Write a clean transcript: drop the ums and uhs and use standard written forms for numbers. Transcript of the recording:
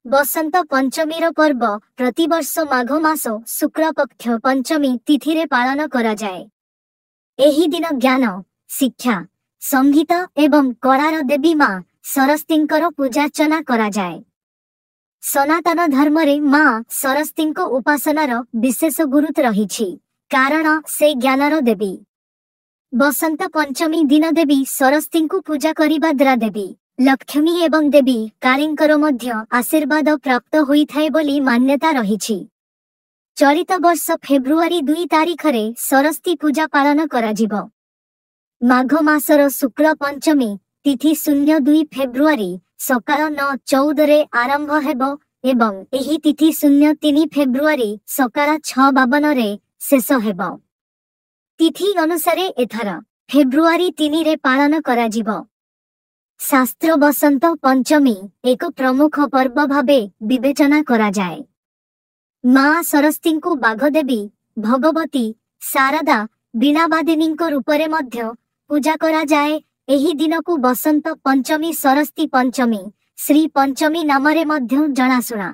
बसंत पंचमीर पर्व प्रतिवर्ष माघ मास शुक्ल पक्ष पंचमी तिथि रे पालन करा जाए। एही दिन ज्ञान, शिक्षा, संगीत एवं कलार देवी मां सरस्वतींकर पूजार्चना करा जाए। सनातन धर्म रे मां सरस्वतींको उपासनार विशेष गुरुत्व रहिछि, कारण से ज्ञानर देवी। बसंत पंचमी दिन देवी सरस्वतींको पूजा करिबा द्वारा देवी लक्ष्मी एवं देवी कालींकर मध्य आशीर्वाद प्राप्त होइथाय बोली मान्यता रहिछि। चलित वर्ष फेब्रुआरी 2 तारिख रे सरस्वती पूजा पालन कराजिबो। माघ मासर शुक्ल पंचमी तिथि 02 फेब्रुआरी सकाळ 9:14 रे आरंभ हेबो एवं एही तिथि 03 फेब्रुआरी सकाळ 6:52 रे शेष हेबो। तिथि अनुसारे एथर फेब्रुआरी 3 रे पालन कराजिबो। शास्त्र बसंत पंचमी एक प्रमुख पर्व भावे विवेचना करा जाए। मां सरस्वती को बाघदेवी, भगवती, शारदा, वीणावादिनी रूपरे मध्य पूजा करा जाए। एही दिन को बसंत पंचमी, सरस्वती पंचमी, श्री पंचमी नामरे मध्य जनाशुना।